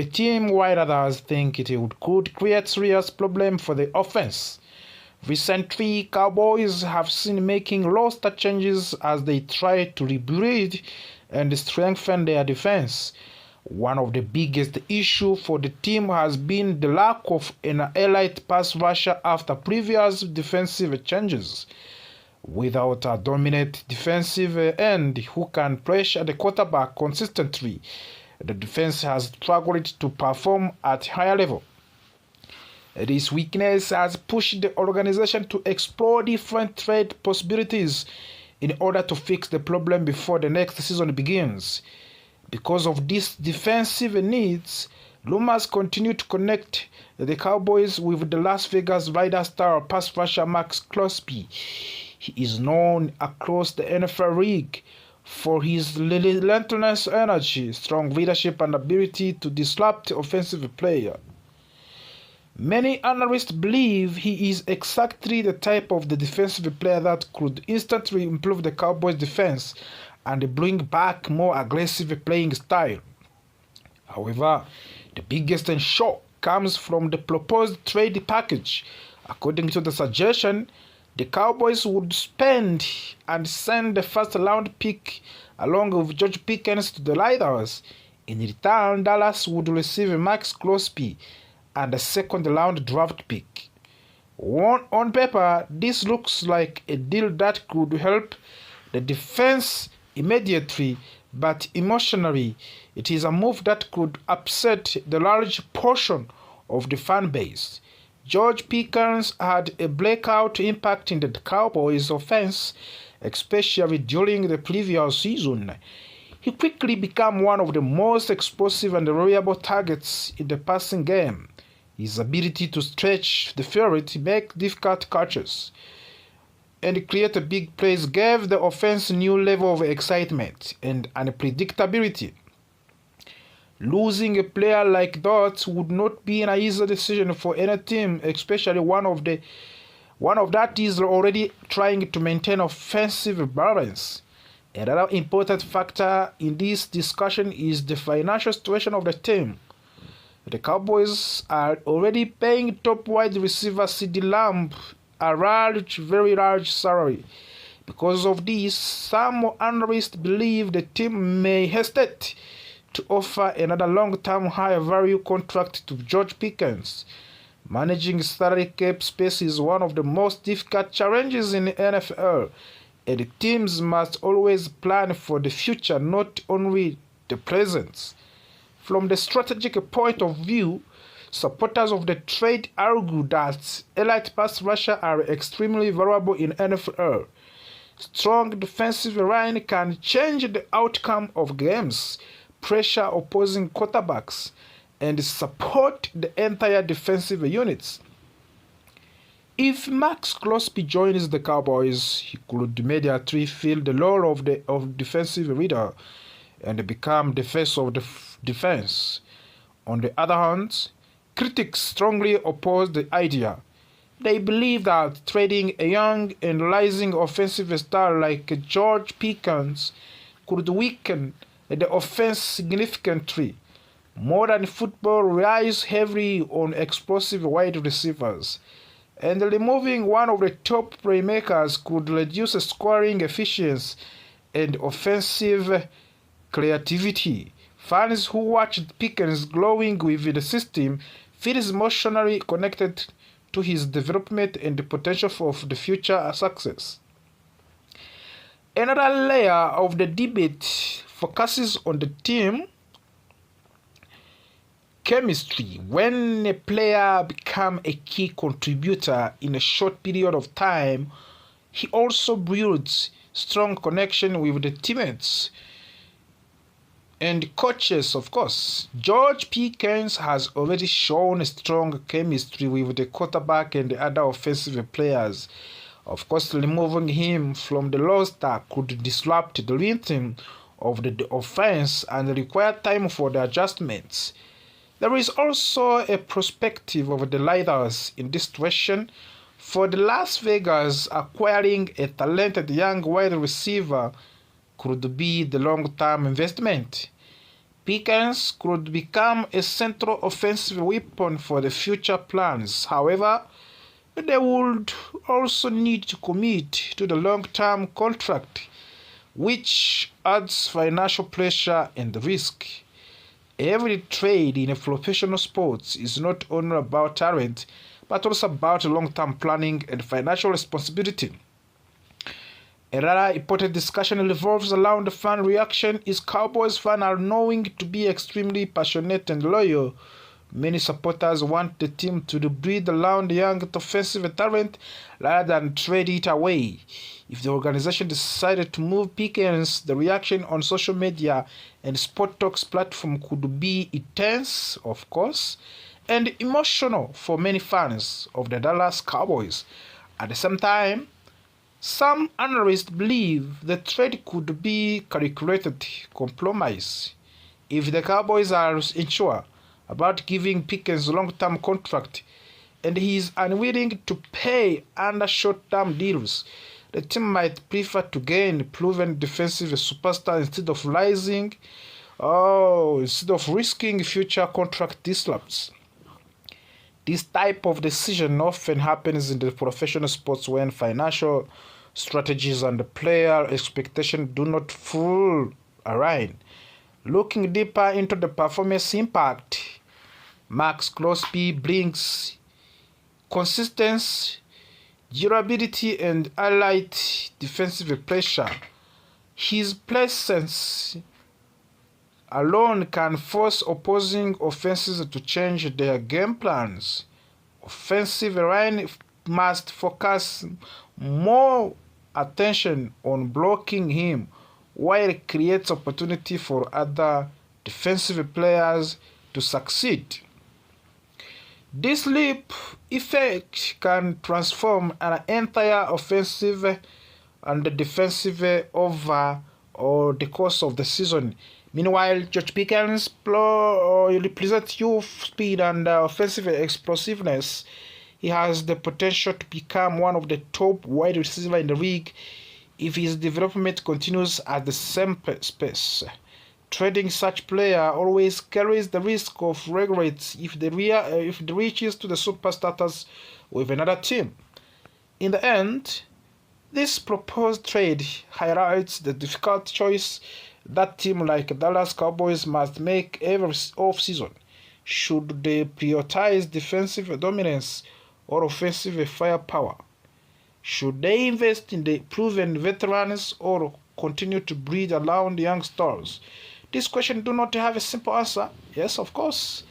The team-wide others think it could create serious problem for the offense. Recently, Cowboys have seen making roster changes as they try to rebuild and strengthen their defense. One of the biggest issues for the team has been the lack of an elite pass rusher after previous defensive changes. Without a dominant defensive end who can pressure the quarterback consistently, the defense has struggled to perform at higher level. This weakness has pushed the organization to explore different trade possibilities in order to fix the problem before the next season begins. Because of these defensive needs, rumors continue to connect the Cowboys with the Las Vegas Raiders star pass rusher MAXX CROSBY. He is known across the NFL league for his relentless energy, strong leadership, and ability to disrupt offensive player. Many analysts believe he is exactly the type of the defensive player that could instantly improve the Cowboys' defense and bring back more aggressive playing style. However, the biggest shock comes from the proposed trade package. According to the suggestion, the Cowboys would spend and send the first-round pick along with George Pickens to the Raiders. In return, Dallas would receive MAXX CROSBY and a second-round draft pick. On paper, this looks like a deal that could help the defense immediately, but emotionally, it is a move that could upset the large portion of the fan base. George Pickens had a breakout impact in the Cowboys' offense, especially during the previous season. He quickly became one of the most explosive and reliable targets in the passing game. His ability to stretch the field, make difficult catches, and create big plays gave the offense a new level of excitement and unpredictability. Losing a player like that would not be an easy decision for any team, especially one of that is already trying to maintain offensive balance. Another important factor in this discussion is the financial situation of the team. The Cowboys are already paying top wide receiver CeeDee Lamb a very large salary. Because of this, some analysts believe the team may hesitate to offer another long-term high-value contract to George Pickens. Managing salary cap space is one of the most difficult challenges in the NFL, and teams must always plan for the future, not only the present. From the strategic point of view, supporters of the trade argue that elite pass rushers are extremely valuable in NFL. Strong defensive line can change the outcome of games, pressure opposing quarterbacks, and support the entire defensive units. If MAXX CROSBY joins the Cowboys, he could immediately fill the role of defensive leader and become the face of the defense. On the other hand, critics strongly oppose the idea. They believe that trading a young and rising offensive star like George Pickens could weaken the offense significantly. Modern football relies heavily on explosive wide receivers, and removing one of the top playmakers could reduce scoring efficiency and offensive creativity. Fans who watched Pickens growing within the system feel emotionally connected to his development and the potential for the future success. Another layer of the debate focuses on the team chemistry. When a player becomes a key contributor in a short period of time, he also builds strong connection with the teammates and coaches, of course. George Pickens has already shown strong chemistry with the quarterback and the other offensive players. Of course, removing him from the roster could disrupt the rhythm of the offense and require time for the adjustments. There is also a perspective of the Raiders in this situation. For the Las Vegas, acquiring a talented young wide receiver could be the long-term investment. Pickens could become a central offensive weapon for the future plans. However, they would also need to commit to the long-term contract, which adds financial pressure and risk. Every trade in a professional sports is not only about talent, but also about long-term planning and financial responsibility. Another important discussion revolves around the fan reaction. Is Cowboys fans are known to be extremely passionate and loyal. Many supporters want the team to breed around young offensive talent rather than trade it away. If the organization decided to move Pickens, the reaction on social media and Sport Talk's platform could be intense, of course, and emotional for many fans of the Dallas Cowboys. At the same time, some analysts believe the trade could be calculated compromise. If the Cowboys are unsure about giving Pickens a long-term contract and he is unwilling to pay under short-term deals, the team might prefer to gain proven defensive superstar instead of risking future contract disrupts. This type of decision often happens in the professional sports when financial strategies and player expectations do not fully align. Looking deeper into the performance impact, MAXX CROSBY brings consistency, durability, and allied defensive pressure. His presence alone can force opposing offenses to change their game plans. Offensive line must focus more attention on blocking him, while it creates opportunity for other defensive players to succeed. This leap effect can transform an entire offensive and defensive over the course of the season. Meanwhile, George Pickens represents youth, speed, and offensive explosiveness. He has the potential to become one of the top wide receivers in the league if his development continues at the same pace. Trading such player always carries the risk of regrets if they reaches to the super status with another team. In the end, this proposed trade highlights the difficult choice that team like Dallas Cowboys must make every offseason. Should they prioritize defensive dominance or offensive firepower? Should they invest in the proven veterans or continue to breed around young stars? This question do not have a simple answer. Yes, of course.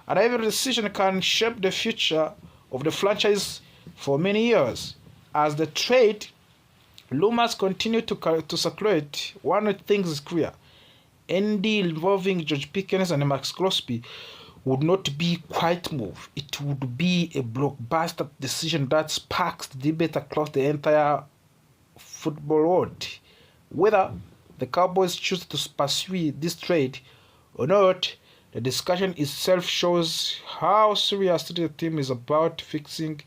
And every decision can shape the future of the franchise for many years. As the trade rumors continue to circulate, one thing is clear. Any deal involving George Pickens and MAXX CROSBY would not be quiet move. It would be a blockbuster decision that sparks debate across the entire football world. Whether the Cowboys choose to pursue this trade or not, the discussion itself shows how seriously the team is about fixing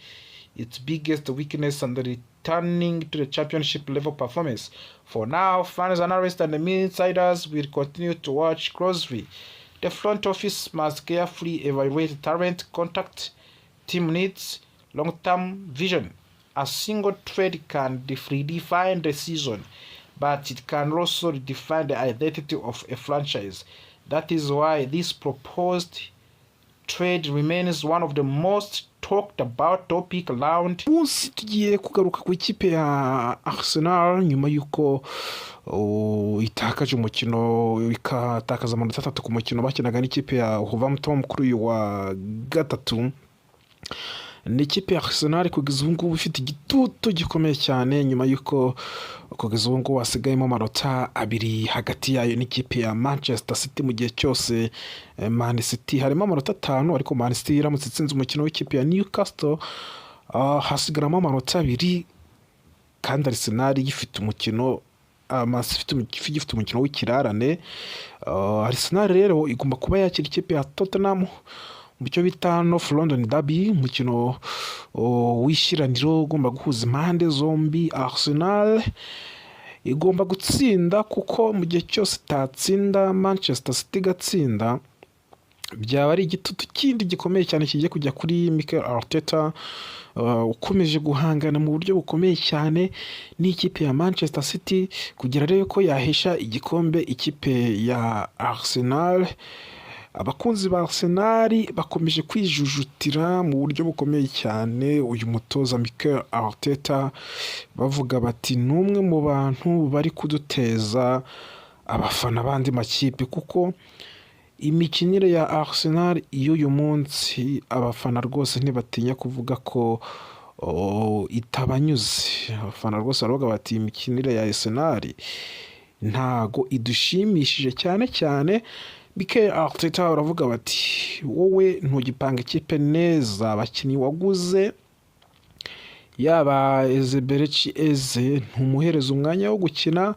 its biggest weakness and returning to the championship level performance. For now, fans, analysts, and the insiders will continue to watch closely. The front office must carefully evaluate talent, contact, team needs, long-term vision. A single trade can redefine the season, but it can also redefine the identity of a franchise. That is why this proposed trade remains one of the most talked about topic around. Munsi tugiye kugaruka ku ikipe ya Arsenal nyuma yuko itakaje umukino ikatakaza amanota 3 ku mukino bakinaga n'ikipe ya Wolverhampton kuri uyu wa gatatu. N'ikipe ya Arsenal kugeza ubu ngubu ifite igitutu gikomeye cyane nyuma yuko kugeza ubu ngubu hasigayemo amanota 2 hagati yayo n'ikipe ya Manchester City. Mu gihe cyose Man City harimo amanota 5, ariko Man City iramutse itsinze umukino w'ikipe ya Newcastle hasigaramo amanota 2, kandi Arsenal gifite umukino gifite umukino w'ikirarane. Arsenal rero igomba kuba yakira ikipe ya Tottenham mu cyo bita North London Derby, umukino w'ishyiraniro ugomba guhuza impande zombi. Arsenal igomba gutsinda, kuko mu gihe cyose itatsinda Manchester City igatsinda byaba ari igitutu kindi gikomeye cyane kigiye kujya kuri Mikel Arteta, ukomeje guhangana mu buryo bukomeye cyane n'ikipe ya Manchester City kugira rero ko yahesha igikombe ikipe ya Arsenal. Abakunzi ba Arsenal bakomeje kwijujutira mu buryo bukomeye cyane uyu mutoza Mikel Arteta, bavuga bati n'umwe mu bantu bari kuduteza abafana bandi makipe, kuko imikinire ya Arsenal y'uyu munsi abafana rwose ntibatinya kuvuga ko itabanyuze. Abafana rwose baravuga bati imikinire ya Arsenal ntago idushimishije cyane cyane. Mikel Arteta baravuga bati wowe ntugipanga ikipe neza, abakinnyi waguze yaba Ezebereci ntumuhereza umwanya wo gukina,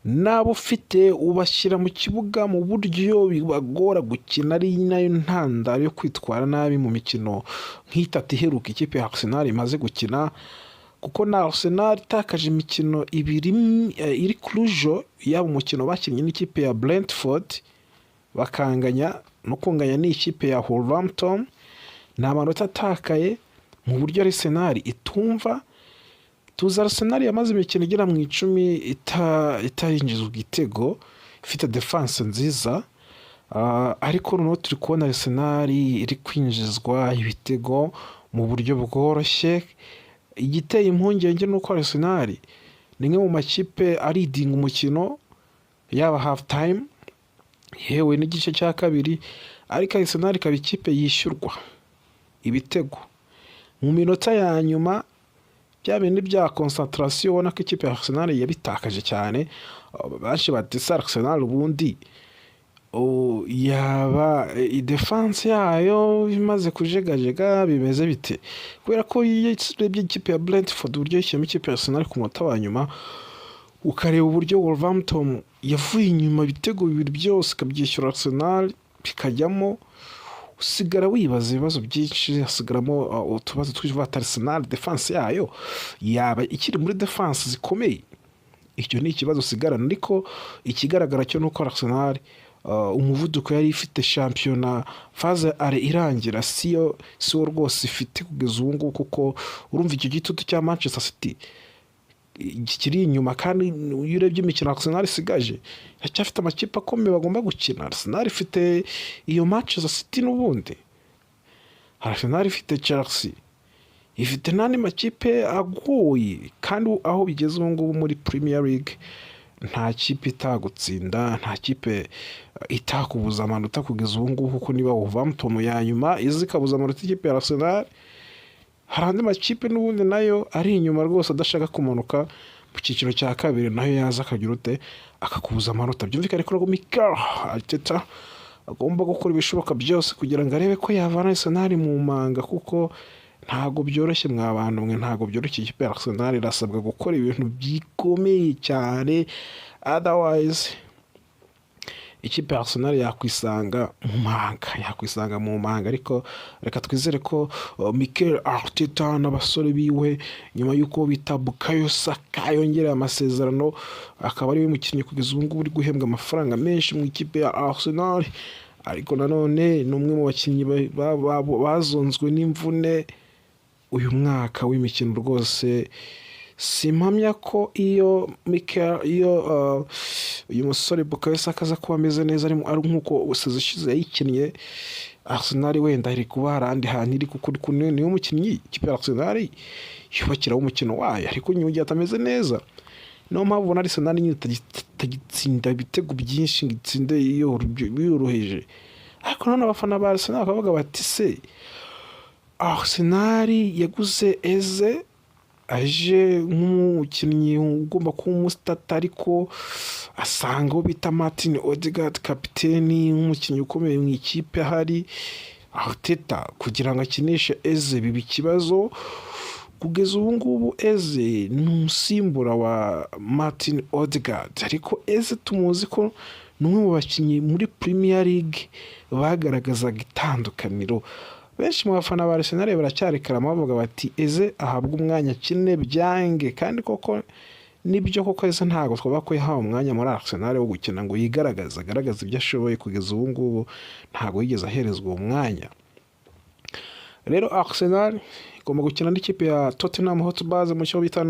nabo ufite ubashyira mu kibuga mu buryo bibagora gukina, ari nayo ntandaro yo kwitwara nabi mu mikino nk'itatu iheruka ikipe ya Arsenal imaze gukina. Kuko na Arsenal itakaje imikino ibiri iri kurujo, yaba umukino bakinnye n'ikipe ya Brentford bakanganya no kunganya n'ikipe ya Wolverhampton, ni amanota atakaye mu buryo Arsenal itumva. Tuzi Arsenal yamaze imikino igera mu 10 itarinjizwa igitego, ifite defense nziza, ariko noneho turi kubona Arsenal iri kwinjizwa ibitego mu buryo bworoshye. Igiteye impungenge nuko Arsenal ni imwe mu makipe aridinga umukino, yaba half time yewe n'igice cya kabiri, ariko Arsenal ikaba ikipe yishyurwa ibitego mu minota ya nyuma. Bya bindi bya concentration ubona ko ikipe ya Arsenal yabitakaje cyane. Benshi bati Arsenal ubundi yaba defense yayo imaze kujegajega bimeze bite, kubera ko urebye ikipe ya Brentford uburyo yishyiyemo ikipe ya Arsenal ku munota wa nyuma, ukareba uburyo Wolverhampton yavuye inyuma ibitego bibiri byose ikabyishyura Arsenal bikajyamo, usigara wibaza ibibazo byinshi, hasigaramo utubazo twiva Arsenal defense yayo yaba ikiri muri defense zikomeye. Icyo ni ikibazo usigarana, ariko ikigaragara cyo nuko Arsenal umuvuduko yari ifite shampiyona faze are irangira siyo rwose ifite kugeza ubu ngubu, kuko urumva icyo gitutu cya Manchester City kiri inyuma. Kandi iyo urebye imikino Arsenal isigaje iracyafite amakipe akomeye bagomba gukina. Arsenal ifite iyo Manchester City, n'ubundi Arsenal ifite Chelsea, ifite n'andi makipe agoye. Kandi aho bigeze ubu ngubu muri Premier League nta kipe itagutsinda, nta kipe itakubuza amanota kugeza ubu ngubu, kuko niba Wolverhampton ya nyuma izikabuza amanota ikipe ya Arsenal, hari andi makipe n'ubundi nayo ari inyuma rwose adashaka kumanuka mu cyiciro cya kabiri, nayo yaza akagira ute akakubuza amanota. Byumvikane ko Mikel Arteta agomba gukora ibishoboka byose kugira ngo arebe ko yavana Arsenal mu manga, kuko ntago byoroshye mwa bantu mwe, ntago byoroshye. Ikipe ya Arsenal irasabwa gukora ibintu bikomeye cyane, otherwise ikipe ya Arsenal yakwisanga mu manga. Ariko reka twizere ko Mikel Arteta n'abasore biwe nyuma y'uko bita Bukayo Saka yongereye amasezerano, akaba ari we mukinnyi kugeza ubu ngubu uri guhembwa amafaranga menshi mu ikipe ya Arsenal. Ariko nanone ni umwe mu bakinnyi bazonzwe n'imvune uyu mwaka w'imikino rwose. Simpamya ko iyo uyu musore Bukayo Saka aza kuba ameze neza ari nk'uko ushize yayikinnye, Arsenal wenda iri kuba harandi hantu iri, kuko niyo mukinnyi ikipe ya Arsenal yubakiraho umukino wayo. Ariko nyuma igihe atameze neza, niyo mpamvu ubona Arsenal nyine itagitsinda ibitego byinshi ngo itsinde yoroheje. Ariko none abafana ba Arsenal bakavuga bati se Arsenal yaguze Eze aje nk'umukinnyi ugomba kuba umusitata, ariko asanga uwo bita Martin Odegaard kapiteni nk'umukinnyi ukomeye mu ikipe ahari. Arteta kugira ngo akinishe Eze biba ikibazo. Kugeza ubu ngubu Eze ni umusimbura wa Martin Odegaard, ariko Eze tumuzi ko ni umwe mu bakinnyi muri Premier League bagaragazaga itandukaniro. Benshi mu bafana ba Arsenal baracyarekarama bavuga bati Eze ahabwa umwanya akine byange, kandi koko nibyo koko ese ntabwo twaba ko yahawe umwanya muri Arsenal wo gukina ngo agaragaze ibyo ashoboye kugeza ubu ngubu, ntabwo yigeze aherezwa uwo mwanya. Rero Arsenal igomba gukina n'ikipe ya Tottenham Hotspur mu cyo bita